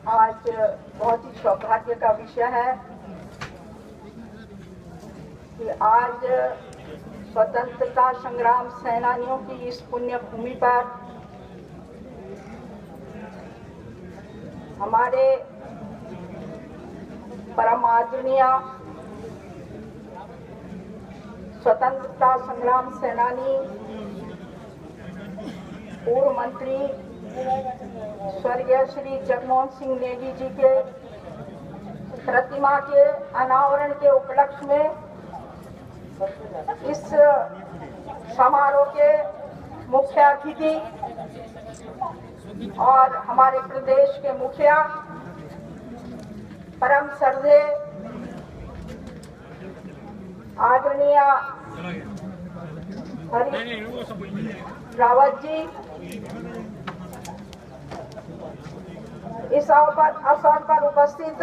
आज बहुत ही सौभाग्य का विषय है कि आज स्वतंत्रता संग्राम सेनानियों की इस पुण्य भूमि पर हमारे परम आदरणीय स्वतंत्रता संग्राम सेनानी पूर्व मंत्री स्वर्गीय श्री जगमोहन सिंह नेगी जी के प्रतिमा के अनावरण के उपलक्ष्य में इस समारोह के मुख्य अतिथि और हमारे प्रदेश के मुखिया परम श्रद्धेय आदरणीय रावत जी, इस अवसर पर उपस्थित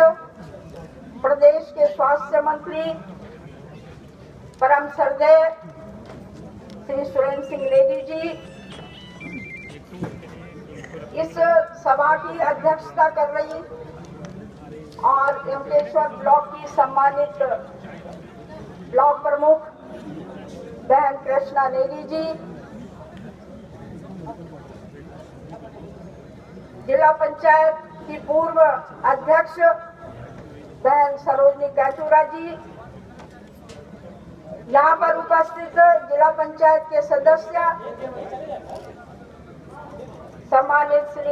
प्रदेश के स्वास्थ्य मंत्री परम श्रद्धेय श्री सुरेंद्र सिंह नेगी जी, इस सभा की अध्यक्षता कर रही और यमकेश्वर ब्लॉक की सम्मानित ब्लॉक प्रमुख बहन कृष्णा नेगी जी, जिला पंचायत की पूर्व अध्यक्ष बहन सरोजनी कैचूरा जी, यहाँ पर उपस्थित जिला पंचायत के सदस्य सम्मानित श्री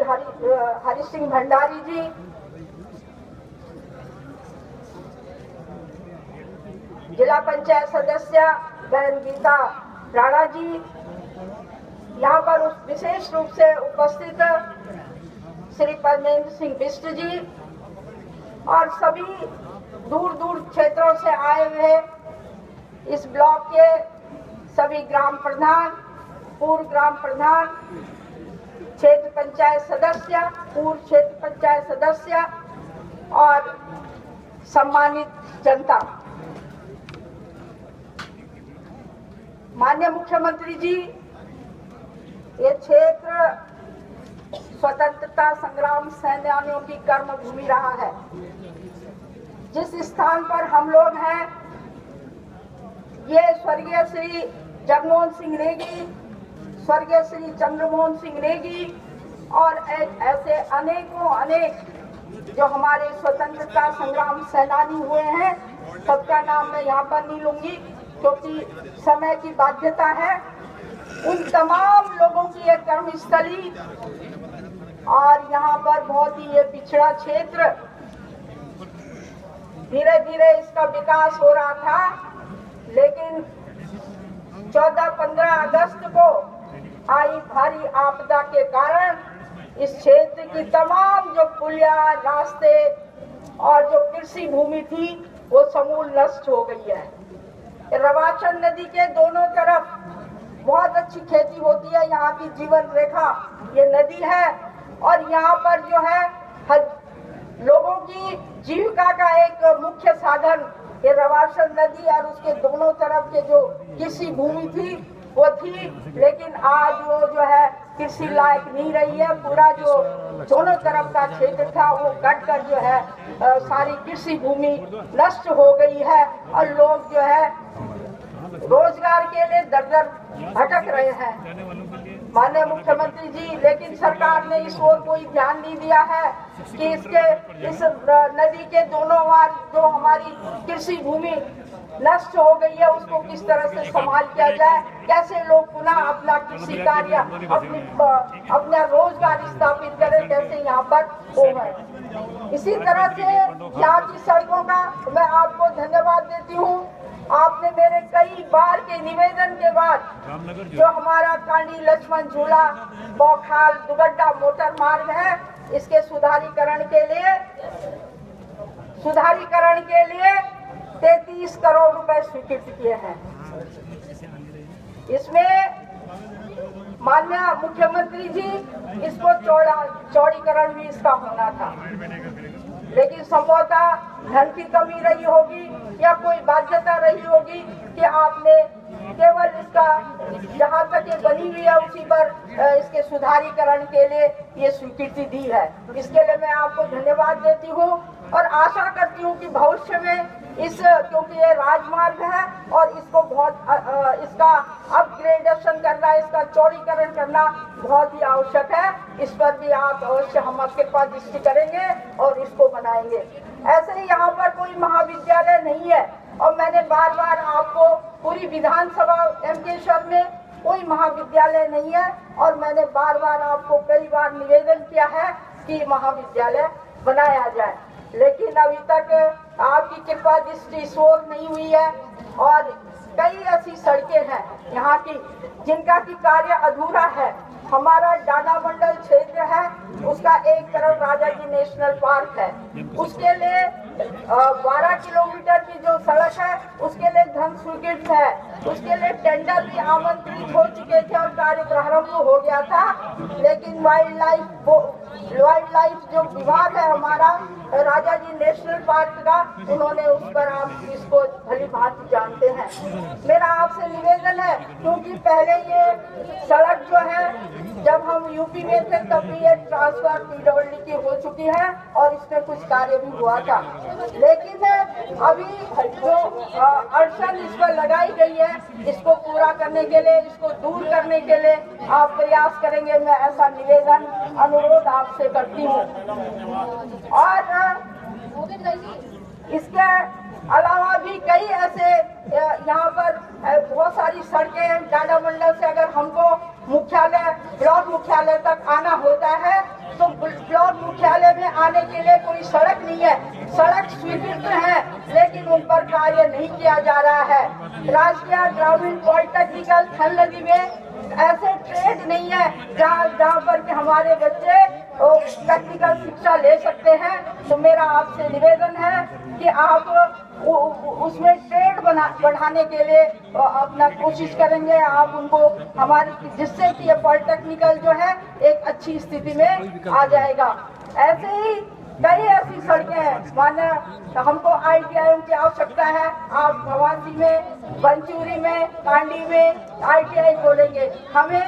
हरि सिंह भंडारी जी, जिला पंचायत सदस्य बहन गीता राणा जी, यहाँ पर विशेष रूप से उपस्थित श्री परमेंद्र सिंह बिष्ट जी और सभी दूर दूर क्षेत्रों से आए हुए इस ब्लॉक के सभी ग्राम प्रधान, पूर्व ग्राम प्रधान, क्षेत्र पंचायत सदस्य, पूर्व क्षेत्र पंचायत सदस्य और सम्मानित जनता। माननीय मुख्यमंत्री जी, ये क्षेत्र स्वतंत्रता संग्राम सेनानियों की कर्म भूमि रहा है। जिस स्थान पर हम लोग हैं, ये स्वर्गीय श्री जगमोहन सिंह नेगी, स्वर्गीय श्री चंद्रमोहन सिंह नेगी और ऐसे अनेक जो हमारे स्वतंत्रता संग्राम सेनानी हुए हैं, सबका नाम मैं यहाँ पर नहीं लूंगी क्योंकि समय की बाध्यता है। उन तमाम लोगों की एक कर्मस्थली और यहाँ पर बहुत ही ये पिछड़ा क्षेत्र, धीरे धीरे इसका विकास हो रहा था, लेकिन 14-15 अगस्त को आई भारी आपदा के कारण इस क्षेत्र की तमाम जो पुलिया, रास्ते और जो कृषि भूमि थी वो समूल नष्ट हो गई है। रवाचन नदी के दोनों तरफ बहुत अच्छी खेती होती है, यहाँ की जीवन रेखा ये नदी है और यहाँ पर जो है लोगों की जीविका का एक मुख्य साधन ये रवाचन नदी और उसके दोनों तरफ के जो कृषि भूमि थी वो थी, लेकिन आज वो जो है कृषि लायक नहीं रही है। पूरा जो दोनों तरफ का क्षेत्र था वो कट कर जो है सारी कृषि भूमि नष्ट हो गई है और लोग जो है रोजगार के लिए दर भटक रहे हैं। माननीय मुख्यमंत्री जी, लेकिन सरकार ने इस ओर कोई ध्यान नहीं दिया है कि इस नदी के दोनों ओर जो हमारी कृषि भूमि नष्ट हो गई है उसको किस तरह से संभाल किया जाए, कैसे लोग पुनः अपना कृषि कार्य अपना रोजगार स्थापित करें, कैसे यहाँ पर हो। इसी तरह से यहाँ की सड़कों का मैं आपको धन्यवाद देती हूँ। आपने मेरे कई बार के निवेदन के बाद जो हमारा कांडी लक्ष्मण झूला बौखाल दुगड्डा मोटर मार्ग है, इसके सुधारीकरण के लिए 33 करोड़ रुपए स्वीकृत किए हैं। इसमें माननीय मुख्यमंत्री जी, इसको चौड़ीकरण भी इसका होना था, लेकिन संभवतः धन की कमी रही होगी या कोई बाध्यता रही होगी कि आपने केवल इसका जहाँ तक ये बनी हुई है उसी पर इसके सुधारीकरण के लिए ये स्वीकृति दी है। इसके लिए मैं आपको धन्यवाद देती हूँ और आशा करती हूँ कि भविष्य में क्योंकि ये राजमार्ग है और इसको बहुत इसका अपग्रेडेशन करना, इसका चौड़ीकरण करना बहुत ही आवश्यक है। इस पर भी आप अवश्य हम कृपा दृष्टि करेंगे और इसको बनाएंगे। ऐसे ही यहाँ पर कोई महाविद्यालय नहीं है और मैंने बार बार आपको पूरी विधानसभा एमकेश्वर में कोई महाविद्यालय नहीं है और मैंने बार बार आपको कई बार निवेदन किया है कि महाविद्यालय बनाया जाए, लेकिन अभी तक आपकी कृपा दृष्टि इस ओर नहीं हुई है और कई ऐसी सड़कें हैं यहाँ की जिनका की कार्य अधूरा है। हमारा डाना मंडल क्षेत्र है, उसका एक तरफ राजाजी नेशनल पार्क है, उसके लिए 12 किलोमीटर की जो सड़क है उसके लिए धन स्वीकृत है, उसके लिए टेंडर भी आमंत्रित हो चुके थे और कार्य प्रारंभ हो गया था, लेकिन वाइल्ड लाइफ जो विभाग है हमारा राजाजी नेशनल पार्क का, उन्होंने उस पर आप इसको भली भांति जानते हैं। मेरा आपसे निवेदन है, क्योंकि पहले ये सड़क जो है जब हम यूपी में थे तब भी ये ट्रांसफर पीडब्ल्यूडी की हो चुकी है और इसमें कुछ कार्य भी हुआ था, लेकिन अभी जो अड़चन इस पर लगाई गई है इसको पूरा करने के लिए, इसको दूर करने के लिए आप प्रयास करेंगे, मैं ऐसा निवेदन अनुरोध आपसे करती हूँ। और इसके अलावा भी कई ऐसे यहाँ पर बहुत सारी सड़कें डाडा मंडल से अगर हमको मुख्यालय ब्लॉक मुख्यालय तक आना होता है तो ब्लॉक मुख्यालय में आने के लिए कोई सड़क नहीं है, सड़क स्वीकृत है लेकिन उन पर कार्य नहीं किया जा रहा है। राजकीय ग्रामीण पॉलिटेक्निकल थनलगी में ऐसे ट्रेड नहीं है जहाँ पर कि हमारे बच्चे टेक्निकल शिक्षा ले सकते हैं। तो मेरा आपसे निवेदन है कि आप उसमें ट्रेड बढ़ाने के लिए अपना कोशिश करेंगे, आप उनको हमारे, जिससे कि ये पॉलिटेक्निकल जो है एक अच्छी स्थिति में आ जाएगा। ऐसे ही कई ऐसी सड़कें हैं, माने हमको ITI की आवश्यकता है, आप भवानी में, बंचूरी में, कांडी में ITI खोलेंगे, हमें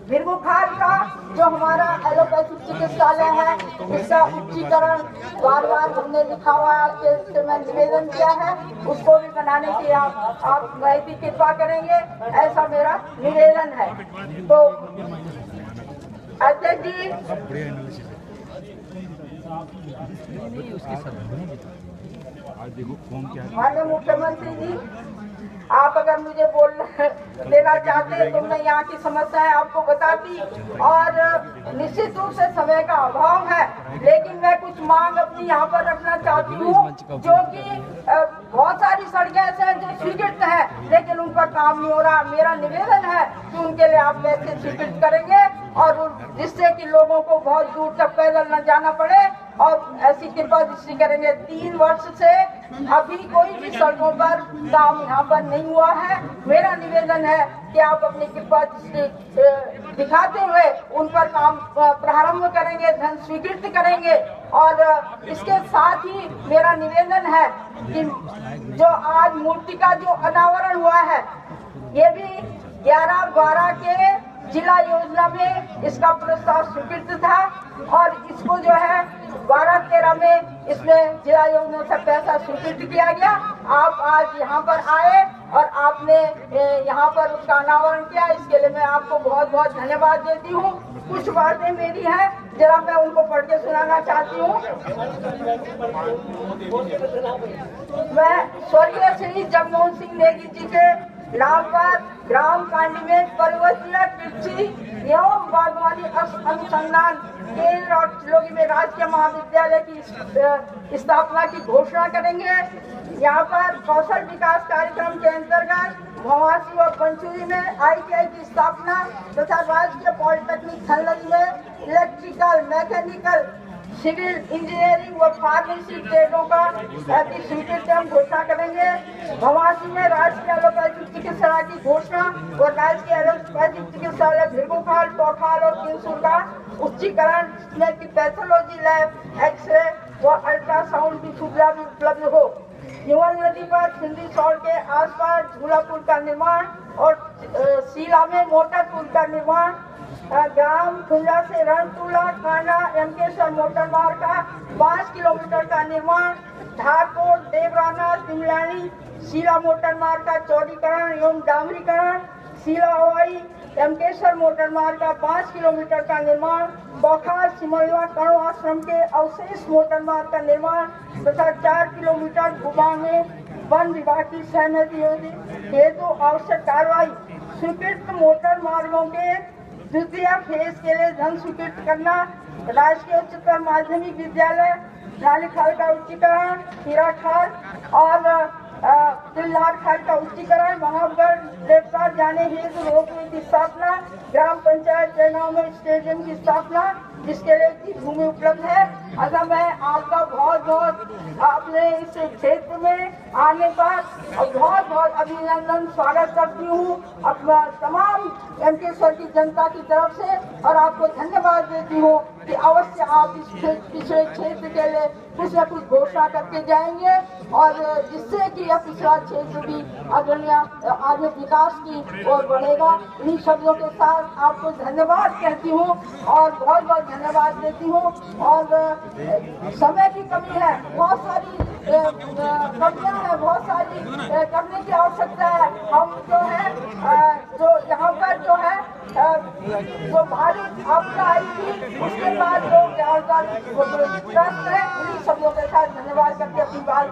भिरमुखार का जो हमारा एलोपैथिक चिकित्सालय है इसका उच्चीकरण बार बार हमने लिखा हुआ है, मैं निवेदन किया है, उसको भी बनाने की आप महती कृपा करेंगे, ऐसा मेरा निवेदन है। तो अध्यक्ष जी, माननीय मुख्यमंत्री जी, आप अगर मुझे बोल देना चाहते हैं तो मैं यहाँ की समस्याएं आपको बताती, और निश्चित रूप से समय का अभाव है, लेकिन मैं कुछ मांग अपनी यहाँ पर रखना चाहती हूँ, जो कि बहुत सारी सड़कें ऐसे हैं जो स्वीकृत है लेकिन उन पर काम नहीं हो रहा। मेरा निवेदन है कि उनके लिए आप पैसे स्वीकृत करेंगे और जिससे कि लोगों को बहुत दूर तक पैदल न जाना पड़े, और ऐसी कृपा दृष्टि करेंगे। 3 वर्ष से अभी कोई भी सड़कों पर काम यहाँ पर नहीं हुआ है। मेरा निवेदन है कि आप अपनी कृपा दृष्टि दिखाते हुए उन पर काम प्रारंभ करेंगे, धन स्वीकृत करेंगे। और इसके साथ ही मेरा निवेदन है कि जो आज मूर्ति का जो अनावरण हुआ है, ये भी 11-12 के जिला योजना में इसका प्रस्ताव स्वीकृत था और इसको जो है 12-13 में इसमें जिला योजना से पैसा स्वीकृत किया गया। आप आज यहाँ पर आए और आपने यहाँ पर उसका अनावरण किया, इसके लिए मैं आपको बहुत बहुत धन्यवाद देती हूँ। कुछ बातें मेरी हैं, जरा मैं उनको पढ़ के सुनाना चाहती हूँ। मैं स्वर्गीय श्री जगमोहन सिंह नेगी जी के नाम पर ग्राम कांडी में पर्वतीय कृषि एवं बागवानी अनुसंधान केंद्र और चिलोगी में राजकीय महाविद्यालय की स्थापना की घोषणा करेंगे। यहाँ पर कौशल विकास कार्यक्रम के अंतर्गत भवासी और पंचुरी में ITI की स्थापना तथा राजकीय पॉलिटेक्निक थनलगी में इलेक्ट्रिकल, मैकेनिकल, सिविल इंजीनियरिंग व फार्मेसी ट्रेडों का स्वीकृति हम घोषणा करेंगे। भवासी में राजकीय एलोपैथिक चिकित्सालय की घोषणा और राजकीय एलोपैथिक चिकित्सालय भिरमुखाल, टोखाल और किंसूर का उच्चीकरण में की पैथोलॉजी लैब, एक्सरे व अल्ट्रासाउंड की सुविधा भी उपलब्ध हो। युवन नदी पर सिंधी सौर के आसपास झूला पुल का निर्माण और शीला में मोटर पुल का निर्माण, ग्राम खुंजा से रणतुला कांडा एमकेश्वर मोटर मार्ग का 5 किलोमीटर का निर्माण, ठाकुर देवराना तिमलानी शीला मोटर मार्ग का चौड़ीकरण एवं डामरीकरण, शीला हवाई एमकेश्वर मोटर मार्ग का 5 किलोमीटर का निर्माण, बोखार सिमलवा कणो आश्रम के अवशेष मोटर मार्ग का निर्माण तथा 4 किलोमीटर भूभाग में वन विभाग की सहमति हेतु आवश्यक कार्रवाई, स्वीकृत मोटर मार्गों के द्वितीय फेज के लिए धन स्वीकृत करना, राजकीय उच्चतर माध्यमिक विद्यालय नालीखाल का उच्चीकरण, हीराखाल और तिल्लार खाल का उच्चीकरण, महागढ़ देवता जाने हेतु रोपवे की स्थापना, ग्राम पंचायत जयगांव में स्टेडियम की स्थापना जिसके लिए की भूमि उपलब्ध है। अतः मैं आपका बहुत बहुत अपने इस क्षेत्र में आने पर बहुत बहुत अभिनंदन स्वागत करती हूँ अपना तमाम एमकेश्वर की जनता की तरफ से, और आपको धन्यवाद देती हूँ कि अवश्य आप इस पिछड़े क्षेत्र के लिए कुछ न कुछ घोषणा करके जाएंगे और जिससे कि यह पिछड़ा क्षेत्र भी आगे विकास की ओर बढ़ेगा। इन्हीं शब्दों के साथ आपको धन्यवाद कहती हूँ और बहुत बहुत धन्यवाद देती हूँ। और समय की कमी है, बहुत सारी कमियां हैं, बहुत सारी करने की आवश्यकता है। हम जो है जो यहाँ पर जो है जो भारी आपदा आई थी उसके बाद लोग त्रस्त है। उन्हीं शब्दों के साथ धन्यवाद करके अपनी बात